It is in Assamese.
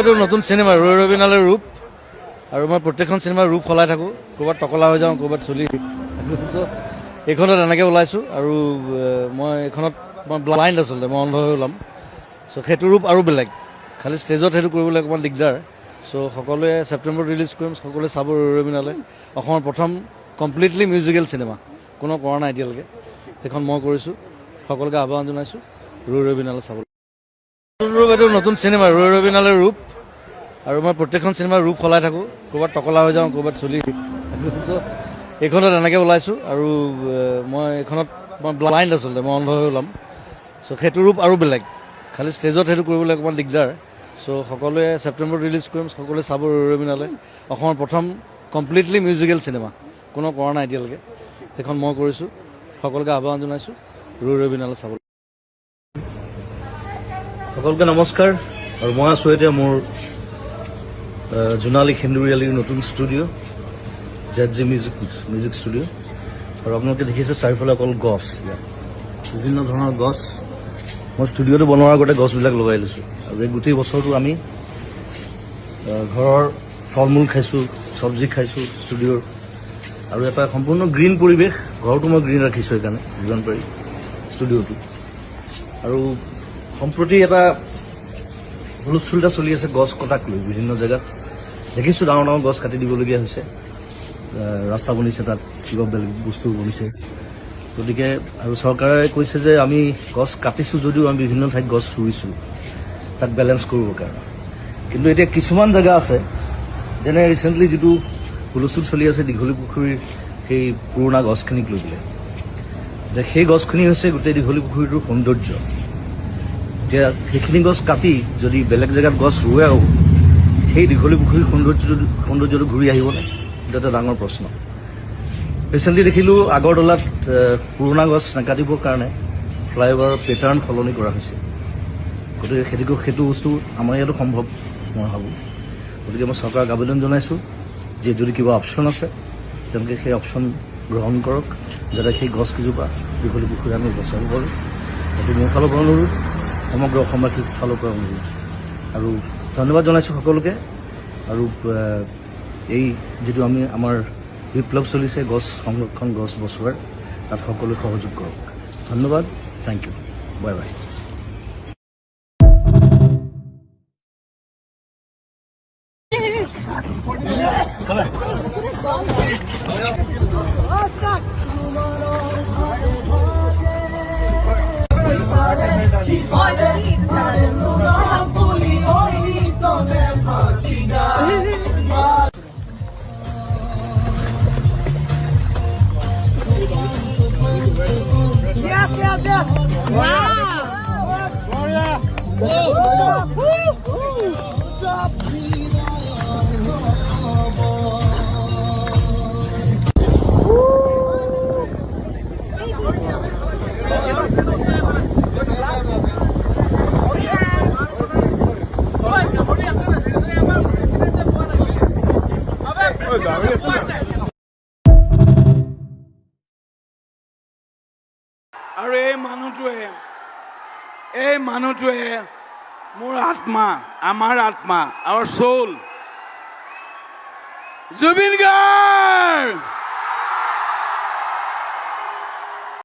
এইটো নতুন চিনেমা ৰৈ ৰবিনালৈ ৰূপ আৰু মই প্ৰত্যেকখন চিনেমাৰ ৰূপ সলাই থাকোঁ ক'ৰবাত টকলা হৈ যাওঁ ক'ৰবাত চলি এইখনত এনেকৈ ওলাইছোঁ আৰু মই এইখনত মই ব্লাইণ্ড আচলতে মই অন্ধ হৈ ওলাম চ' সেইটো ৰূপ আৰু বেলেগ খালি ষ্টেজত সেইটো কৰিবলৈ অকণমান দিগদাৰ চ' সকলোৱে ছেপ্টেম্বৰত ৰিলিজ কৰিম সকলোৱে চাব ৰৈ ৰবিনালৈ অসমৰ প্ৰথম কমপ্লিটলি মিউজিকেল চিনেমা কোনো কৰা নাই এতিয়ালৈকে সেইখন মই কৰিছোঁ সকলোকে আহ্বান জনাইছোঁ ৰৈ ৰবিনালৈ চাবলৈ ৰূপ এইটো নতুন চিনেমা ৰৈ ৰবিনালৈ ৰূপ আৰু মই প্ৰত্যেকখন চিনেমাৰ ৰূপ সলাই থাকোঁ ক'ৰবাত টকলা হৈ যাওঁ ক'ৰবাত চলি চ' এইখনত এনেকৈ ওলাইছোঁ আৰু মই এইখনত মই ব্লাইণ্ড আচলতে মই অন্ধ হৈ ওলাম চ' সেইটো ৰূপ আৰু বেলেগ খালি ষ্টেজত সেইটো কৰিবলৈ অকণমান দিগদাৰ চ' সকলোৱে ছেপ্টেম্বৰত ৰিলিজ কৰিম সকলোৱে চাব ৰৈ ৰবিনালৈ অসমৰ প্ৰথম কমপ্লিটলি মিউজিকেল চিনেমা কোনো কৰা নাই এতিয়ালৈকে সেইখন মই কৰিছোঁ সকলোকে আহ্বান জনাইছোঁ ৰৈ ৰবিনালৈ চাবলৈ সকলোকে নমস্কাৰ আৰু মই আছোঁ এতিয়া মোৰ জোনালী সেন্দুৰীয়ালিৰ নতুন ষ্টুডিঅ' ZG মিউজিক ষ্টুডিঅ' আৰু আপোনালোকে দেখিছে চাৰিওফালে অকল গছ বিভিন্ন ধৰণৰ গছ মই ষ্টুডিঅ'টো বনোৱাৰ আগতে গছবিলাক লগাই লৈছোঁ আৰু এই গোটেই বছৰটো আমি ঘৰৰ ফল মূল খাইছোঁ চব্জি খাইছোঁ ষ্টুডিঅ'ৰ আৰু এটা সম্পূৰ্ণ গ্ৰীণ পৰিৱেশ ঘৰটো মই গ্ৰীণ ৰাখিছোঁ সেইকাৰণে যিমান পাৰি ষ্টুডিঅ'টো আৰু সম্প্ৰতি এটা হুলস্থুল এটা চলি আছে গছ কটাক লৈ বিভিন্ন জেগাত দেখিছোঁ ডাঙৰ ডাঙৰ গছ কাটি দিবলগীয়া হৈছে ৰাস্তা বনিছে তাত কিবা বেলেগ বস্তু বনিছে গতিকে আৰু চৰকাৰে কৈছে যে আমি গছ কাটিছোঁ যদিও আমি বিভিন্ন ঠাইত গছ ৰুইছোঁ তাক বেলেঞ্চ কৰিবৰ কাৰণে কিন্তু এতিয়া কিছুমান জেগা আছে যেনে ৰিচেণ্টলি যিটো হুলস্থুল চলি আছে দীঘলী পুখুৰীৰ সেই পুৰণা গছখিনিক লৈ পেলাই এতিয়া সেই গছখিনি হৈছে গোটেই দীঘলী পুখুৰীটোৰ সৌন্দৰ্য এতিয়া সেইখিনি গছ কাটি যদি বেলেগ জেগাত গছ ৰুৱেও সেই দীঘলী পুখুৰীৰ সৌন্দৰ্যটো ঘূৰি আহিবনে এইটো এটা ডাঙৰ প্ৰশ্ন ৰিচেণ্টলি দেখিলোঁ আগৰতলাত পুৰণা গছ নাকাটিবৰ কাৰণে ফ্লাইঅভাৰৰ পেটাৰ্ণ সলনি কৰা হৈছে গতিকে সেইটো বস্তু আমাৰ ইয়াতো সম্ভৱ মই ভাবোঁ গতিকে মই চৰকাৰক আবেদন জনাইছোঁ যে যদি কিবা অপশ্যন আছে তেওঁলোকে সেই অপশ্যন গ্ৰহণ কৰক যাতে সেই গছকেইজোপা দীঘলী পুখুৰী আমি বচাব পাৰোঁ সেইটো মোৰ ফালৰ পৰা অনুৰোধ সমগ্ৰ অসমবাসীৰ ফালৰ পৰা অনুৰোধ আৰু ধন্যবাদ জনাইছোঁ সকলোকে আৰু এই যিটো আমাৰ বিপ্লৱ চলিছে গছ সংৰক্ষণ গছ বচোৱাৰ তাত সকলোৱে সহযোগ কৰক ধন্যবাদ thank you bye bye Yes, yes, yes. Wow. Gloria. আৰু এই মানুহটোৱে মোৰ আত্মা আমাৰ আত্মা আৱাৰ সোল জুবিন গাৰ্গ